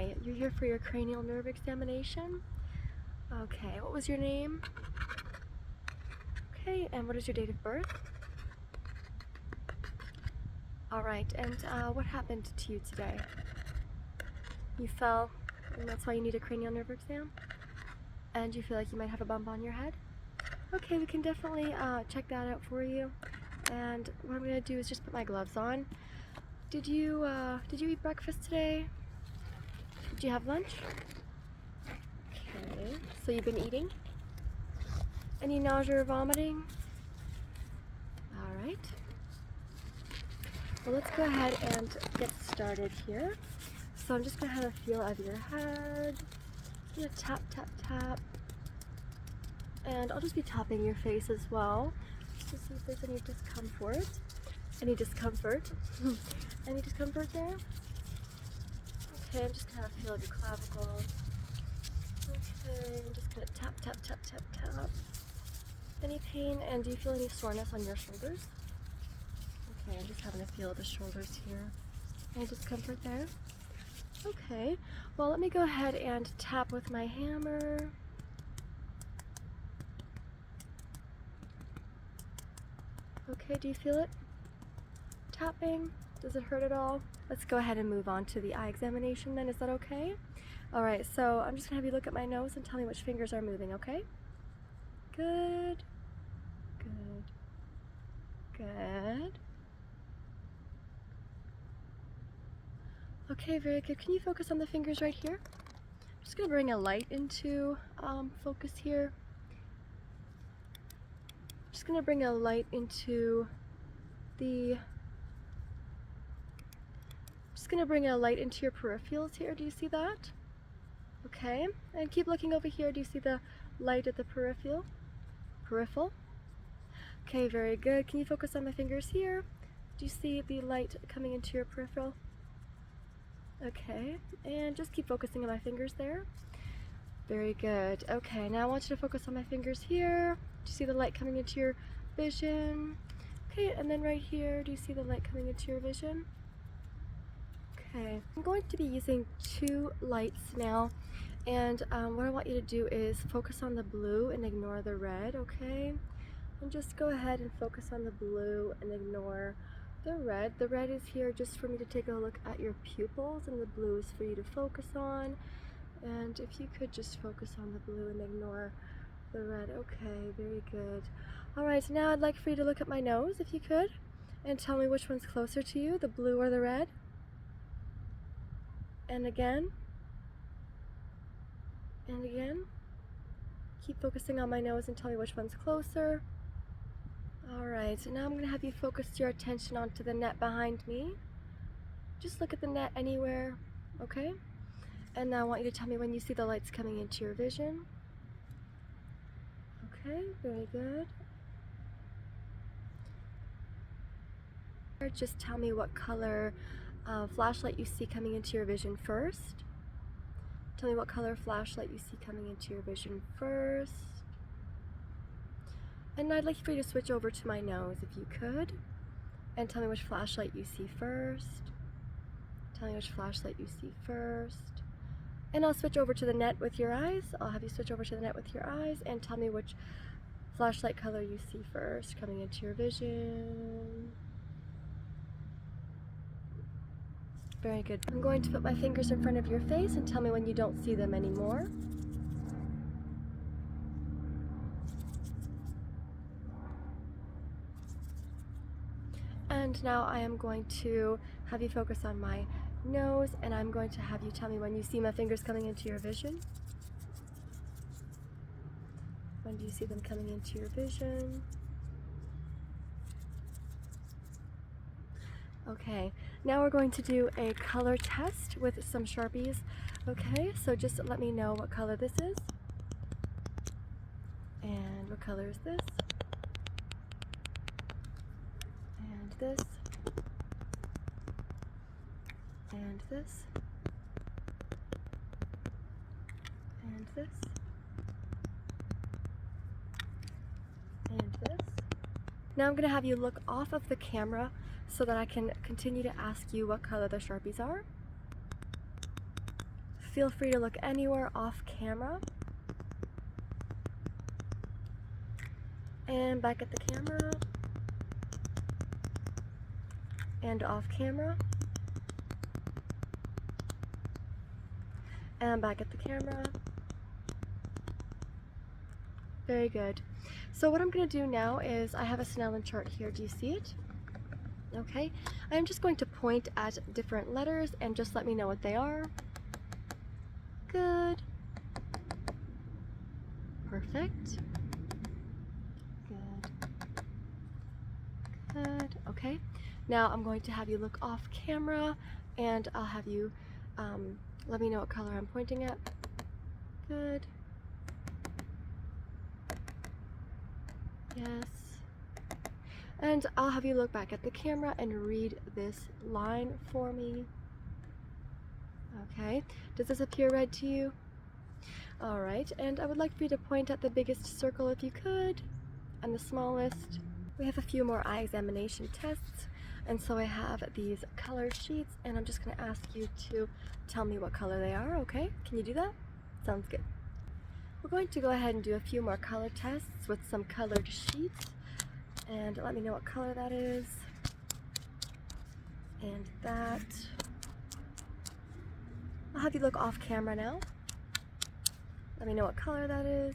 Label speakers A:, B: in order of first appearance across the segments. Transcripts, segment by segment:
A: Okay, you're here for your cranial nerve examination. Okay, what was your name? Okay, and what is your date of birth? Alright, and what happened to you today? You fell, and that's why you need a cranial nerve exam? And you feel like you might have a bump on your head? Okay, we can definitely check that out for you. And what I'm going to do is just put my gloves on. Did you eat breakfast today? Did you have lunch? Okay, so you've been eating? Any nausea or vomiting? Alright. Well, let's go ahead and get started here. So I'm just going to have a feel of your head. I'm going to tap, tap, tap. And I'll just be tapping your face as well, just to see if there's any discomfort. Any discomfort? Any discomfort there? Okay, I'm just going to have a feel of your clavicle. Okay, I'm just going to tap, tap, tap, tap, tap. Any pain? And do you feel any soreness on your shoulders? Okay, I'm just having a feel of the shoulders here. Any discomfort there? Okay, well, let me go ahead and tap with my hammer. Okay, do you feel it? Tapping? Does it hurt at all? Let's go ahead and move on to the eye examination then. Is that okay? Alright, so I'm just going to have you look at my nose and tell me which fingers are moving, okay? Good. Good. Good. Okay, very good. Can you focus on the fingers right here? I'm just going to bring a light into focus here. Just going to bring a light into the... Just going to bring a light into your peripherals here. Do you see that? Okay. And keep looking over here. Do you see the light at the peripheral? Peripheral? Okay, very good. Can you focus on my fingers here? Do you see the light coming into your peripheral? Okay. And just keep focusing on my fingers there. Very good. Okay, now I want you to focus on my fingers here. Do you see the light coming into your vision? Okay, and then right here, do you see the light coming into your vision? Okay, I'm going to be using two lights now, and what I want you to do is focus on the blue and ignore the red, okay? And just go ahead and focus on the blue and ignore the red. The red is here just for me to take a look at your pupils, and the blue is for you to focus on. And if you could just focus on the blue and ignore the red. Okay, very good. Alright, so now I'd like for you to look at my nose, if you could, and tell me which one's closer to you, the blue or the red. And again. And again. Keep focusing on my nose and tell me which one's closer. Alright, so now I'm going to have you focus your attention onto the net behind me. Just look at the net anywhere, okay? And now I want you to tell me when you see the lights coming into your vision. Okay, very good. Just tell me what color flashlight you see coming into your vision first. Tell me what color flashlight you see coming into your vision first. And I'd like for you to switch over to my nose if you could. And tell me which flashlight you see first. Tell me which flashlight you see first. And I'll switch over to the net with your eyes. I'll have you switch over to the net with your eyes and tell me which flashlight color you see first coming into your vision. Very good. I'm going to put my fingers in front of your face and tell me when you don't see them anymore. And now I am going to have you focus on my nose, and I'm going to have you tell me when you see my fingers coming into your vision. When do you see them coming into your vision? Okay, now we're going to do a color test with some Sharpies. Okay, so just let me know what color this is. And what color is this? And this. And this. And this. And this. Now I'm going to have you look off of the camera so that I can continue to ask you what color the Sharpies are. feel free to look anywhere off camera. And back at the camera. And off camera. And back at the camera. Very good. So what I'm going to do now is I have a Snellen chart here. Do you see it? Okay. I'm just going to point at different letters and just let me know what they are. Good. Perfect. Good. Good. Okay. Now I'm going to have you look off camera and I'll have you let me know what color I'm pointing at. Good. Yes. And I'll have you look back at the camera and read this line for me. Okay. Does this appear red to you? Alright, and I would like for you to point at the biggest circle if you could, and the smallest. We have a few more eye examination tests, and so I have these color sheets, and I'm just going to ask you to tell me what color they are, okay? Can you do that? Sounds good. We're going to go ahead and do a few more color tests with some colored sheets, and let me know what color that is, and that. I'll have you look off camera now. Let me know what color that is.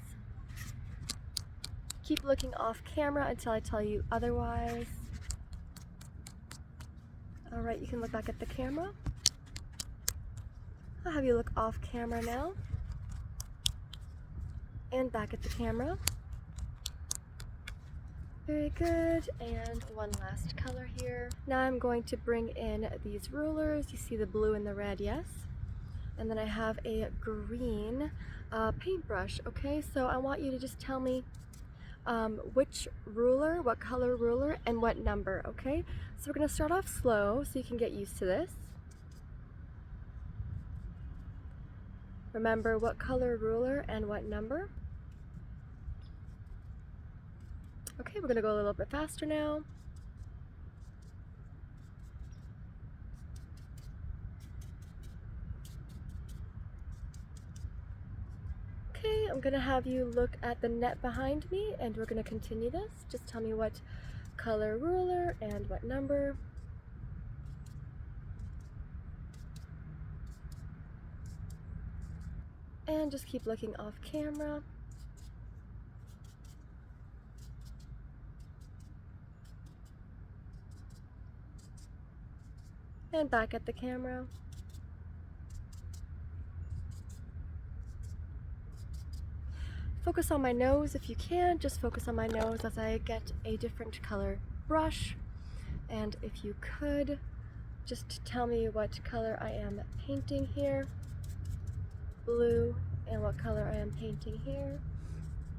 A: Keep looking off camera until I tell you otherwise. Alright, you can look back at the camera. I'll have you look off camera now. And back at the camera. Very good. And one last color here. Now I'm going to bring in these rulers. You see the blue and the red, yes? And then I have a green paintbrush, okay? So I want you to just tell me which ruler, what color ruler, and what number, okay? So we're going to start off slow so you can get used to this. Remember what color ruler and what number. Okay, we're going to go a little bit faster now. Okay, I'm going to have you look at the net behind me and we're going to continue this. Just tell me what color ruler and what number. And just keep looking off camera. And back at the camera. Focus on my nose if you can. Just focus on my nose as I get a different color brush. And if you could, just tell me what color I am painting here. Blue, and what color I am painting here.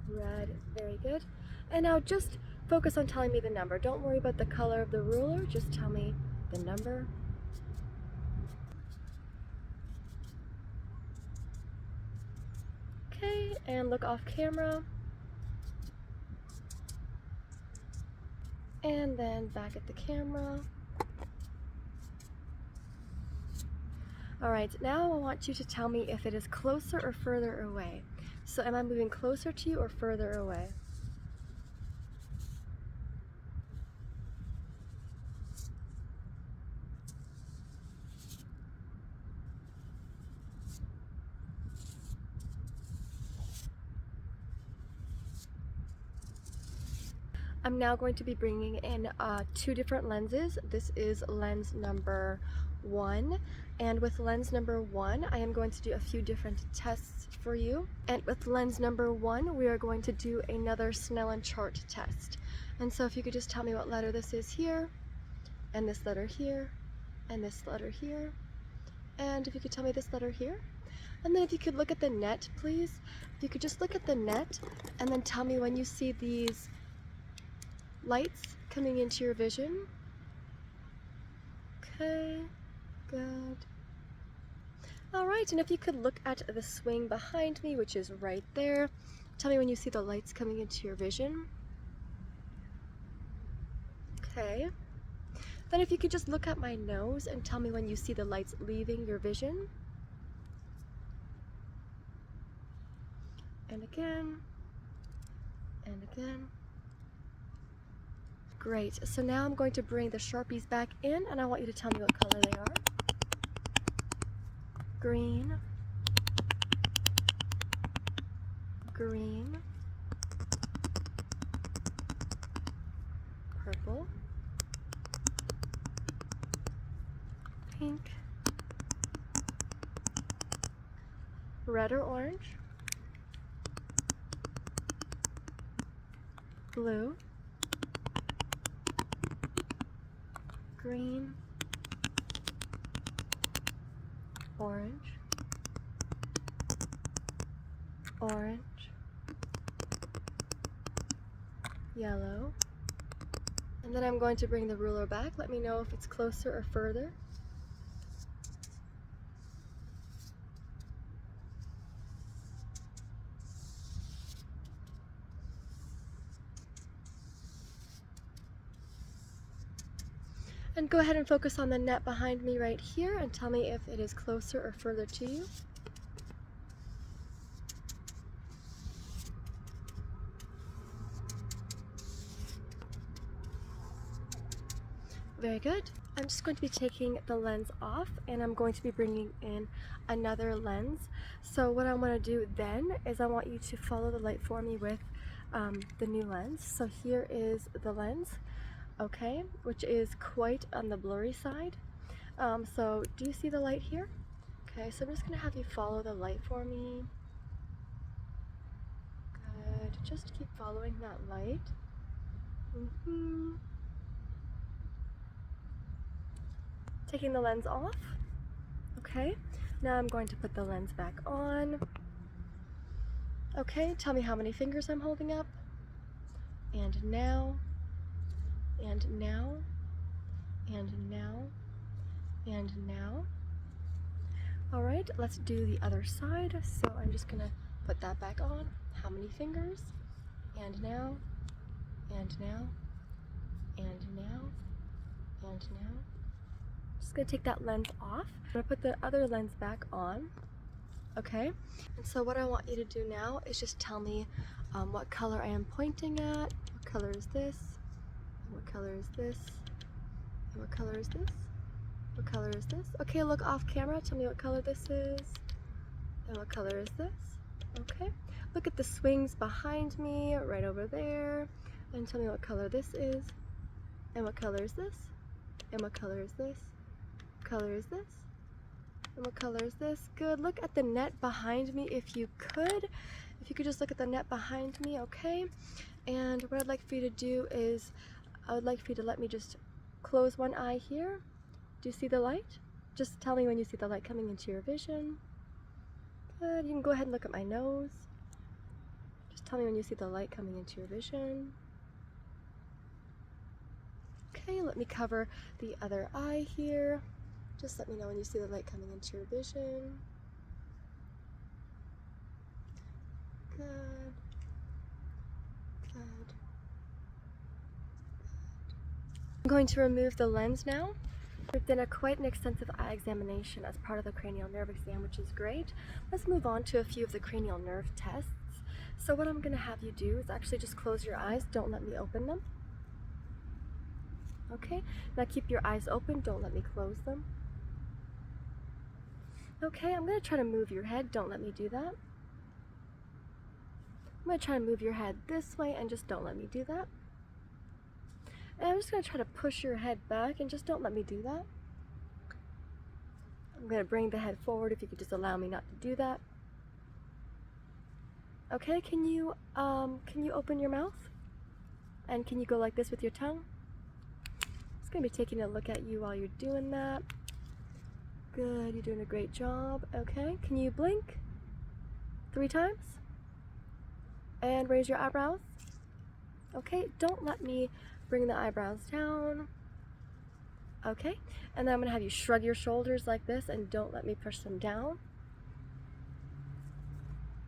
A: Red, very good. And now just focus on telling me the number. Don't worry about the color of the ruler, just tell me the number. Okay, and look off camera. And then back at the camera. Alright, now I want you to tell me if it is closer or further away. So am I moving closer to you or further away? I'm now going to be bringing in two different lenses. This is lens number 1, and with lens number 1 I am going to do a few different tests for you. And with lens number 1 we are going to do another Snellen chart test. And so if you could just tell me what letter this is here, and this letter here, and this letter here, and if you could tell me this letter here. And then if you could look at the net, please. If you could just look at the net and then tell me when you see these lights coming into your vision. Okay, good. Alright, and if you could look at the swing behind me, which is right there, tell me when you see the lights coming into your vision. Okay. Then if you could just look at my nose and tell me when you see the lights leaving your vision. and again, and again. Great, so now I'm going to bring the Sharpies back in, and I want you to tell me what color they are. Green, green, purple, pink, red or orange, blue, green, orange, orange, yellow, and then I'm going to bring the ruler back. Let me know if it's closer or further. And go ahead and focus on the net behind me right here and tell me if it is closer or further to you. Very good. I'm just going to be taking the lens off and I'm going to be bringing in another lens. So what I want to do then is I want you to follow the light for me with the new lens. So here is the lens, okay, which is quite on the blurry side. So do you see the light here? Okay, so I'm just going to have you follow the light for me. Good. Just keep following that light. Taking the lens off. Okay, now I'm going to put the lens back on. Okay, tell me how many fingers I'm holding up. And now, and now, and now, and now. All right, let's do the other side. So I'm just gonna put that back on. How many fingers? And now, and now, and now, and now. Just gonna take that lens off. I'm gonna put the other lens back on. Okay, and so what I want you to do now is just tell me what color I am pointing at. What color is this? What color is this? And what color is this? What color is this? Okay, look off camera. Tell me what color this is. And what color is this? Okay. Look at the swings behind me, right over there. And tell me what color this is. And what color is this? And what color is this? What color is this? And what color is this? Good. Look at the net behind me if you could. If you could just look at the net behind me, okay? And what I'd like for you to do is, I would like for you to let me just close one eye here. Do you see the light? Just tell me when you see the light coming into your vision. Good. You can go ahead and look at my nose. Just tell me when you see the light coming into your vision. Okay, let me cover the other eye here. Just let me know when you see the light coming into your vision. Good. Good. I'm going to remove the lens now. We've done quite an extensive eye examination as part of the cranial nerve exam, which is great. Let's move on to a few of the cranial nerve tests. So what I'm going to have you do is actually just close your eyes. Don't let me open them. Okay, now keep your eyes open. Don't let me close them. Okay, I'm going to try to move your head. Don't let me do that. I'm going to try to move your head this way and just don't let me do that. And I'm just going to try to push your head back and just don't let me do that. I'm going to bring the head forward if you could just allow me not to do that. Okay, can you open your mouth? And can you go like this with your tongue? I'm just going to be taking a look at you while you're doing that. Good, you're doing a great job. Okay, can you blink 3 times? And raise your eyebrows. Okay, don't let me bring the eyebrows down. Okay, and then I'm going to have you shrug your shoulders like this and don't let me push them down.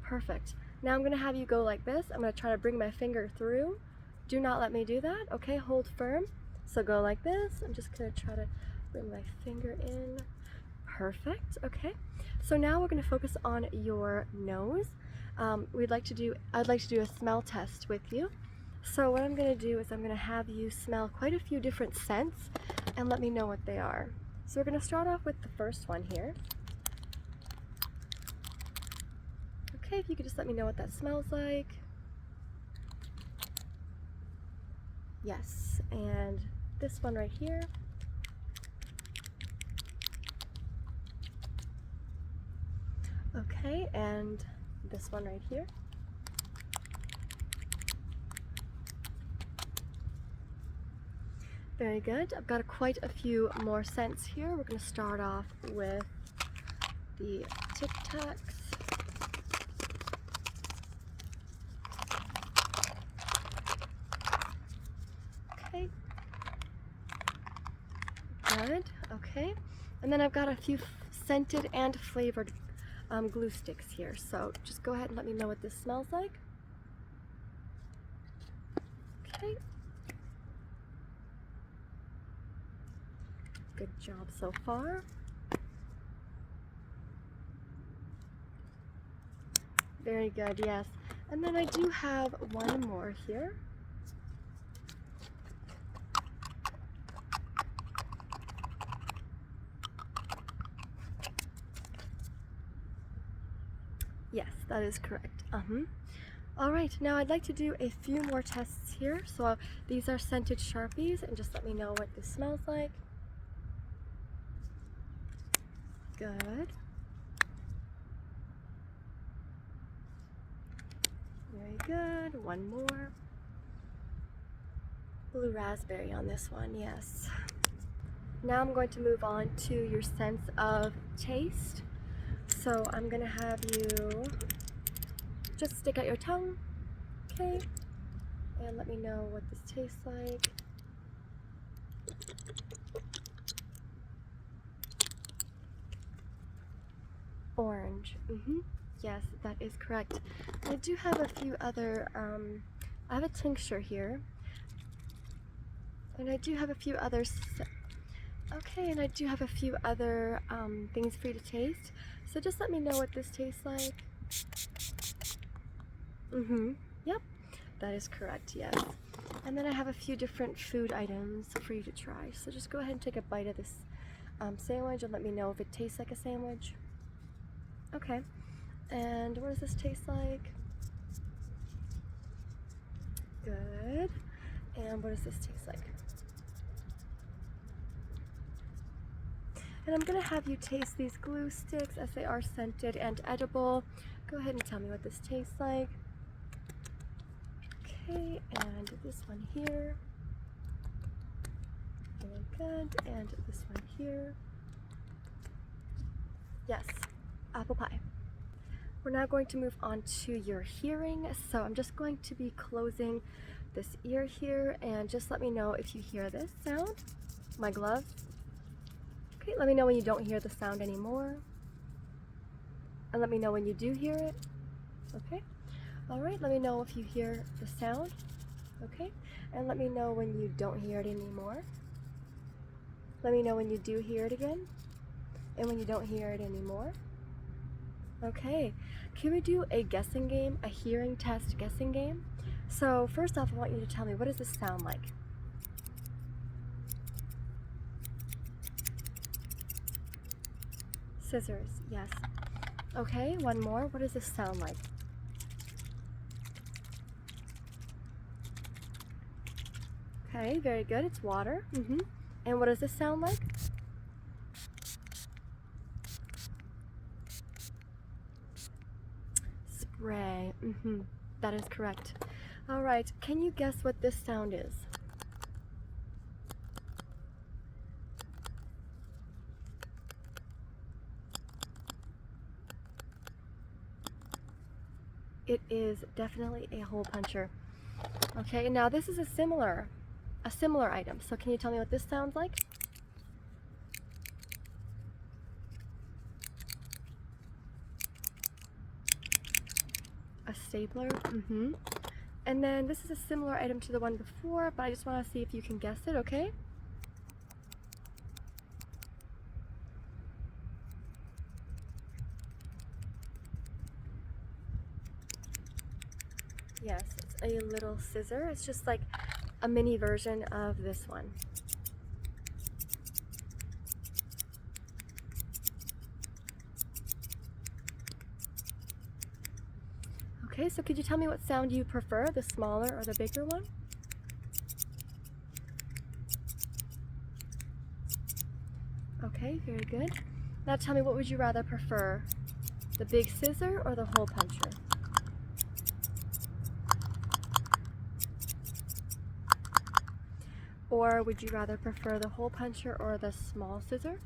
A: Perfect. Now I'm going to have you go like this. I'm going to try to bring my finger through. Do not let me do that. Okay, hold firm. So go like this. I'm just going to try to bring my finger in. Perfect. Okay, so now we're going to focus on your nose. I'd like to do a smell test with you. So what I'm going to do is I'm going to have you smell quite a few different scents and let me know what they are. So we're going to start off with the first one here. Okay, if you could just let me know what that smells like. Yes, and this one right here. Okay, and this one right here. Very good. I've got quite a few more scents here. We're going to start off with the Tic Tacs. Okay. Good. Okay. And then I've got a few scented and flavored glue sticks here. So just go ahead and let me know what this smells like. Okay. Good job so far. Very good, yes. And then I do have one more here. Yes, that is correct. All right, now I'd like to do a few more tests here. So these are scented Sharpies, and just let me know what this smells like. Good. Very good. One more. Blue raspberry on this one, yes. Now I'm going to move on to your sense of taste. So I'm going to have you just stick out your tongue, okay? And let me know what this tastes like. Orange. Yes, that is correct. I do have a few other, I have a tincture here. And I do have a few others. Okay, and I do have a few other things for you to taste. So just let me know what this tastes like. Yep, that is correct, yes. And then I have a few different food items for you to try. So just go ahead and take a bite of this sandwich and let me know if it tastes like a sandwich. Okay, and what does this taste like? Good. And what does this taste like? And I'm going to have you taste these glue sticks as they are scented and edible. Go ahead and tell me what this tastes like. Okay, and this one here. Very good. And this one here. Yes, apple pie. We're now going to move on to your hearing. So I'm just going to be closing this ear here, and just let me know if you hear this sound. My glove. Okay, let me know when you don't hear the sound anymore. And let me know when you do hear it. Okay. All right, let me know if you hear the sound. Okay. And let me know when you don't hear it anymore. Let me know when you do hear it again. And when you don't hear it anymore. Okay. Can we do a guessing game, a hearing test guessing game? So first off, I want you to tell me, what does this sound like? Scissors, yes. Okay, one more. What does this sound like? Okay, very good. It's water. And what does this sound like? Spray. That is correct. All right, can you guess what this sound is? It is definitely a hole puncher. Okay, now this is a similar item. So can you tell me what this sounds like? A stapler. And then this is a similar item to the one before, but I just want to see if you can guess it, okay? Yes, it's a little scissor. It's just like a mini version of this one. Okay, so could you tell me what sound you prefer, the smaller or the bigger one? Okay, very good. Now tell me, what would you rather prefer, the big scissor or the hole puncher? Or would you rather prefer the hole puncher or the small scissor?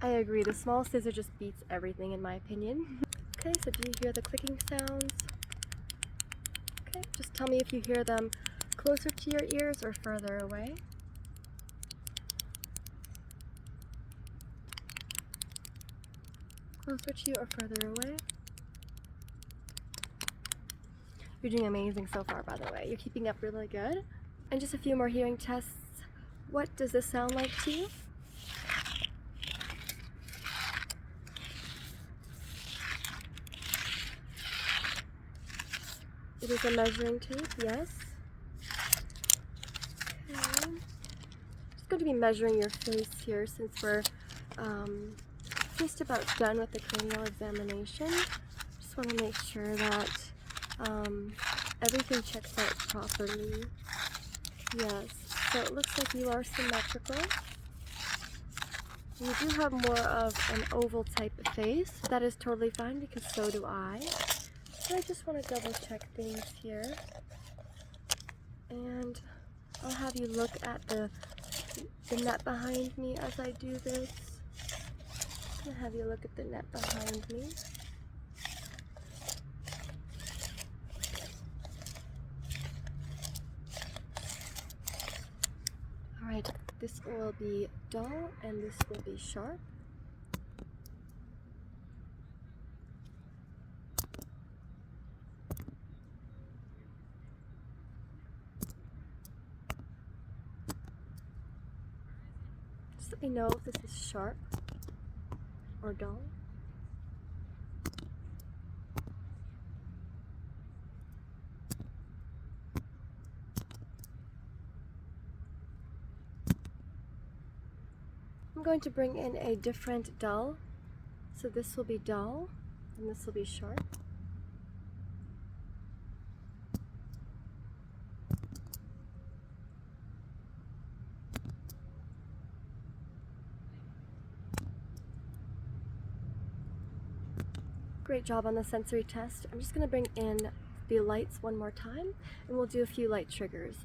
A: I agree, the small scissor just beats everything in my opinion. Okay, so do you hear the clicking sounds? Okay, just tell me if you hear them closer to your ears or further away. Closer to you or further away? You're doing amazing so far, by the way. You're keeping up really good. And just a few more hearing tests. What does this sound like to you? It is a measuring tape, yes. Okay. Just going to be measuring your face here since we're just about done with the cranial examination. Just want to make sure that everything checks out properly. Yes, so it looks like you are symmetrical. You do have more of an oval type of face. That is totally fine because so do I. So I just want to double check things here. And I'll have you look at the net behind me as I do this. I'm going to have you look at the net behind me. Alright, this will be dull and this will be sharp. Just let me know if this is sharp or dull. I'm going to bring in a different dull. So this will be dull and this will be sharp. Great job on the sensory test. I'm just going to bring in the lights one more time and we'll do a few light triggers.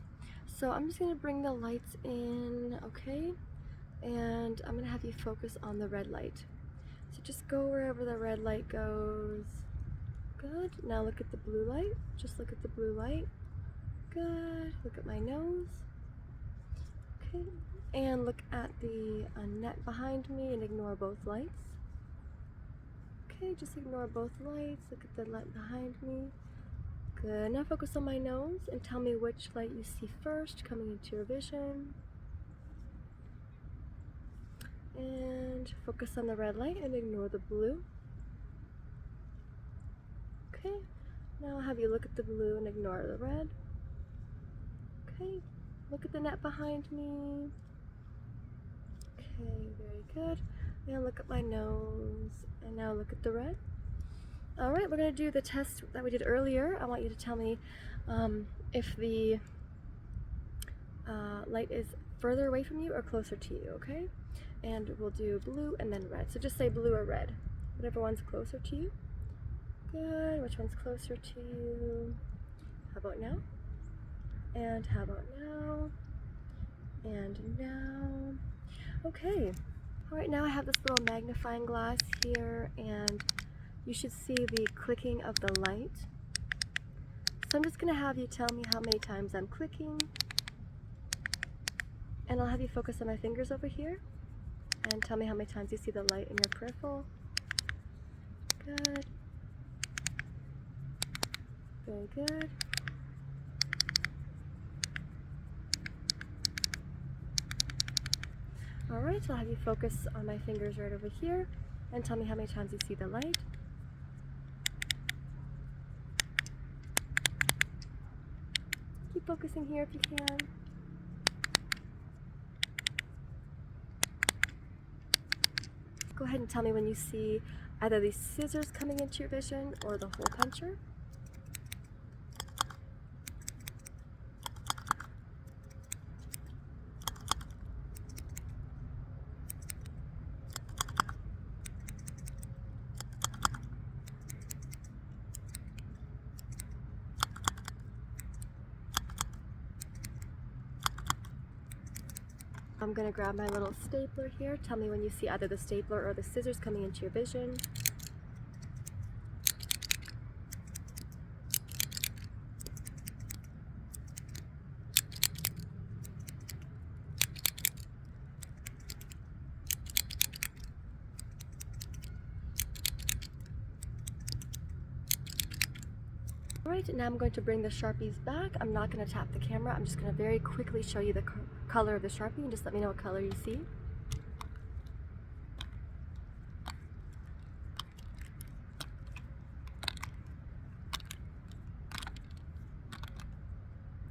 A: So I'm just going to bring the lights in, okay? And I'm going to have you focus on the red light. So just go wherever the red light goes. Good. Now look at the blue light. Just look at the blue light. Good. Look at my nose. Okay. And look at the net behind me and ignore both lights. Okay, just ignore both lights. Look at the light behind me. Good. Now focus on my nose and tell me which light you see first coming into your vision. And focus on the red light and ignore the blue. Okay. Now I'll have you look at the blue and ignore the red. Okay. Look at the net behind me. Okay, very good. And look at my nose. And now look at the red. Alright, we're going to do the test that we did earlier. I want you to tell me if the light is further away from you or closer to you, okay? And we'll do blue and then red. So just say blue or red. Whatever one's closer to you. Good. Which one's closer to you? How about now? And how about now? And now? Okay. Alright, now I have this little magnifying glass here and you should see the clicking of the light. So I'm just going to have you tell me how many times I'm clicking. And I'll have you focus on my fingers over here. And tell me how many times you see the light in your peripheral. Good. Very good. Alright, so I'll have you focus on my fingers right over here and tell me how many times you see the light. Keep focusing here if you can. Go ahead and tell me when you see either these scissors coming into your vision or the hole puncher. I'm going to grab my little stapler here. Tell me when you see either the stapler or the scissors coming into your vision. Alright, now I'm going to bring the Sharpies back. I'm not going to tap the camera. I'm just going to very quickly show you the color of the Sharpie and just let me know what color you see.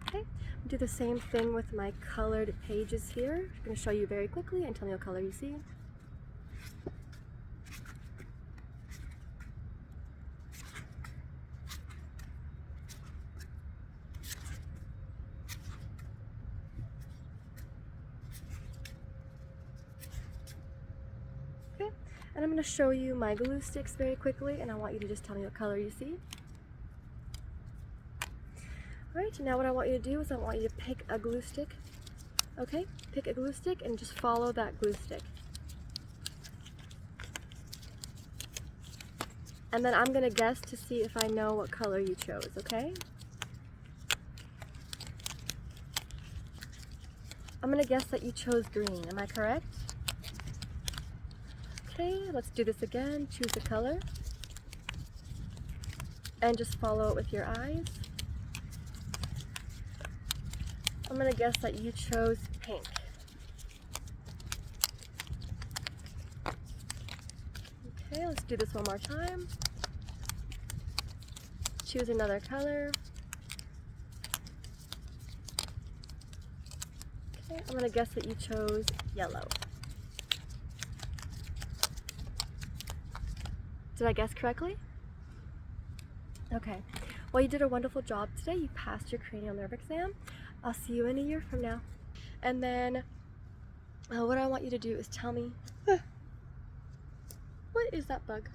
A: Okay, do the same thing with my colored pages here. I'm going to show you very quickly and tell me what color you see. Okay, and I'm going to show you my glue sticks very quickly, and I want you to just tell me what color you see. Alright, now what I want you to do is I want you to pick a glue stick. Okay, pick a glue stick and just follow that glue stick. And then I'm going to guess to see if I know what color you chose, okay? I'm going to guess that you chose green, am I correct? Okay, let's do this again. Choose a color. And just follow it with your eyes. I'm going to guess that you chose pink. Okay, let's do this one more time. Choose another color. Okay, I'm going to guess that you chose yellow. Did I guess correctly? Okay. Well, you did a wonderful job today. You passed your cranial nerve exam. I'll see you in a year from now. And then what I want you to do is tell me, what is that bug?